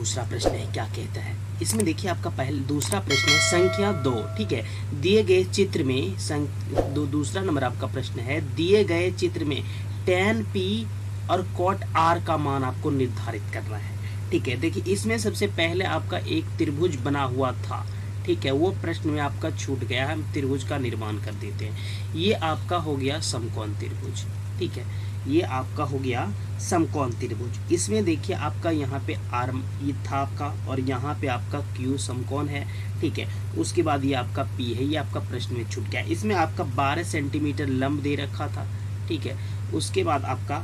दूसरा प्रश्न है, क्या कहता है इसमें देखिए। आपका दूसरा प्रश्न है संख्या 2, ठीक है। दिए गए चित्र में दूसरा नंबर आपका प्रश्न है, दिए गए चित्र में tan p और cot r का मान आपको निर्धारित करना है, ठीक है। देखिए इसमें सबसे पहले आपका एक त्रिभुज बना हुआ था, ठीक है, वो प्रश्न में आपका छूट गया है। हम त्रिभुज का निर्माण कर देते हैं। ये आपका हो गया समकोण त्रिभुज, ठीक है, ये आपका हो गया समकोण त्रिभुज। इसमें देखिए आपका यहाँ पे आर ये था आपका, और यहाँ पे आपका क्यू समकोण है, ठीक है। उसके बाद ये आपका पी है, ये आपका प्रश्न में छूट गया। इसमें आपका 12 सेंटीमीटर लंब दे रखा था, ठीक है। उसके बाद आपका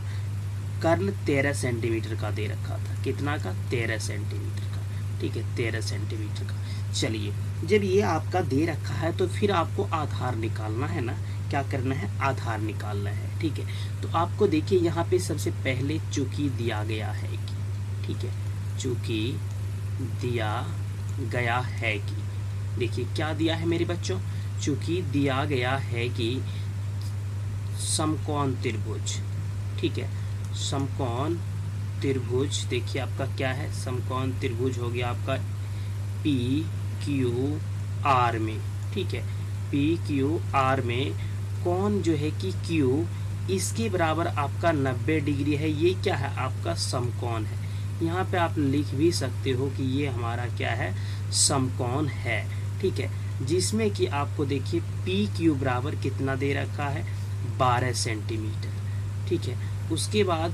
कर्ण 13 सेंटीमीटर का दे रखा था। कितना का? 13 सेंटीमीटर का, ठीक है, 13 सेंटीमीटर का। चलिए, जब ये आपका दे रखा है तो फिर आपको आधार निकालना है ना। क्या करना है? आधार निकालना है, ठीक है। तो आपको देखिए यहाँ पे सबसे पहले चूंकि दिया गया है कि, ठीक है, चूंकि दिया गया है कि, देखिए क्या दिया है मेरे बच्चों, चूंकि दिया गया है कि समकोण त्रिभुज, ठीक है, समकोण त्रिभुज। देखिए आपका क्या है, समकोण त्रिभुज हो गया आपका पी क्यू आर में, ठीक है, पी क्यू आर में कोण जो है कि क्यू इसके बराबर आपका 90 डिग्री है। ये क्या है? आपका समकोण है। यहाँ पे आप लिख भी सकते हो कि ये हमारा क्या है? समकोण है, ठीक है, जिसमें कि आपको देखिए पी क्यू बराबर कितना दे रखा है? 12 सेंटीमीटर, ठीक है। उसके बाद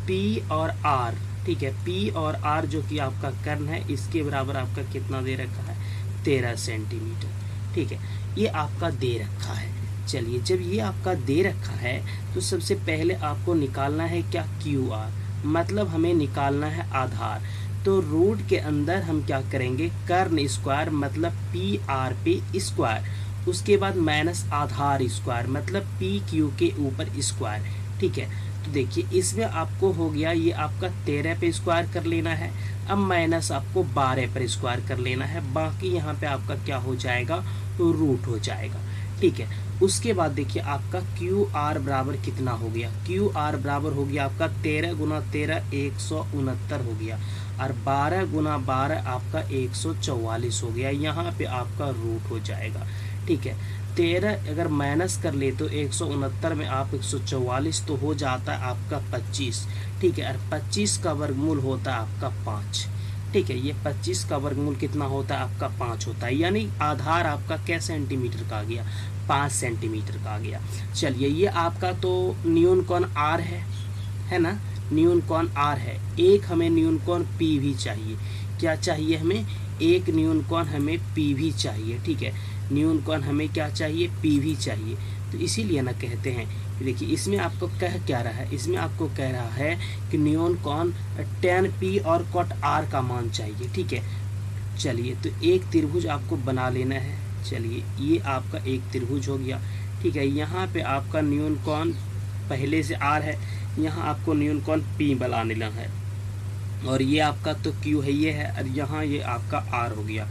पी और आर, ठीक है, पी और आर जो कि आपका कर्ण है, इसके बराबर आपका कितना दे रखा है? 13 सेंटीमीटर, ठीक है, ये आपका दे रखा है। चलिए, जब ये आपका दे रखा है तो सबसे पहले आपको निकालना है क्या? क्यू आर, मतलब हमें निकालना है आधार। तो रूट के अंदर हम क्या करेंगे? कर्ण स्क्वायर, मतलब पी आर पे स्क्वायर, उसके बाद माइनस आधार स्क्वायर, मतलब पी क्यू के ऊपर स्क्वायर, ठीक है। तो देखिए इसमें आपको हो गया, ये आपका 13 पे स्क्वायर कर लेना है, अब माइनस आपको 12 पर स्क्वायर कर लेना है, बाकी यहाँ पे आपका क्या हो जाएगा? तो रूट हो जाएगा, ठीक है। उसके बाद देखिए आपका क्यू आर बराबर कितना हो गया? क्यू आर बराबर हो गया आपका 13 गुना 13 169 हो गया, और 12 गुना 12 आपका 144 हो गया। यहाँ पे आपका रूट हो जाएगा, ठीक है। 13 अगर माइनस कर ले तो 169 में आप 144 तो हो जाता है आपका 25, ठीक है, और 25 का वर्गमूल होता है आपका 5, ठीक है। ये 25 का वर्गमूल कितना होता है? आपका 5 होता है, यानी आधार आपका क्या सेंटीमीटर का आ गया? 5 सेंटीमीटर का आ गया। चलिए, ये आपका तो न्यून कोण आर है ना, न्यून कोण आर है। एक हमें न्यून कोण पी भी चाहिए। क्या चाहिए हमें? एक न्यून कोण हमें पी भी चाहिए, ठीक है, न्यून कोण हमें क्या चाहिए? पी भी चाहिए। तो इसीलिए ना कहते हैं, देखिए इसमें आपको कह क्या रहा है? इसमें आपको कह रहा है कि न्यून कोण tan p और cot r का मान चाहिए, ठीक है। चलिए, तो एक त्रिभुज आपको बना लेना है। चलिए, ये आपका एक त्रिभुज हो गया, ठीक है। यहाँ पे आपका न्यून कोण पहले से r है, यहाँ आपको न्यून कोण p बना लेना है, और ये आपका तो q है, ये है, और यहाँ ये आपका r हो गया।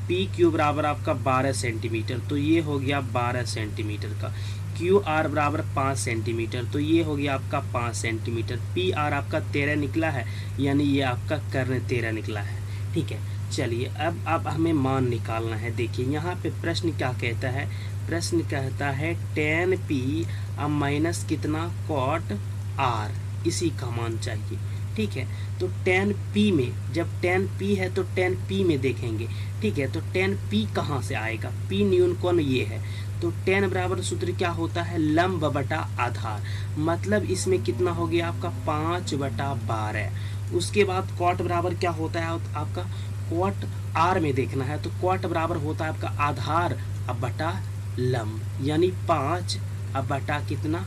पी क्यू बराबर आपका 12 सेंटीमीटर, तो ये हो गया 12 सेंटीमीटर का। क्यू आर बराबर 5 सेंटीमीटर, तो ये हो गया आपका 5 सेंटीमीटर। पी आर आपका 13 निकला है, यानी ये आपका कर्ण 13 निकला है, ठीक है। चलिए, अब हमें मान निकालना है। देखिए यहाँ पे प्रश्न क्या कहता है? प्रश्न कहता है tan p अब माइनस कितना? cot r, इसी का मान चाहिए, ठीक है। तो tan p में, जब tan p है तो tan p में देखेंगे, ठीक है। तो tan p कहाँ से आएगा? p न्यून कोण ये है, तो tan बराबर सूत्र क्या होता है? लंब बटा आधार, मतलब इसमें कितना हो गया आपका? 5/12। उसके बाद cot बराबर क्या होता है आपका? cot r में देखना है, तो cot बराबर होता है आपका आधार अब बटा लंब, यानी 5 अब बटा कितना?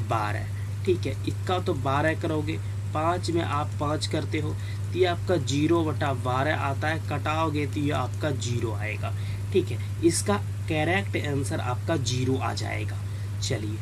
12, ठीक है। इसका तो 12 करोगे, 5 में आप 5 करते हो तो ये आपका 0/12 आता है, कटाओगे तो ये आपका 0 आएगा, ठीक है। इसका करेक्ट आंसर आपका 0 आ जाएगा। चलिए,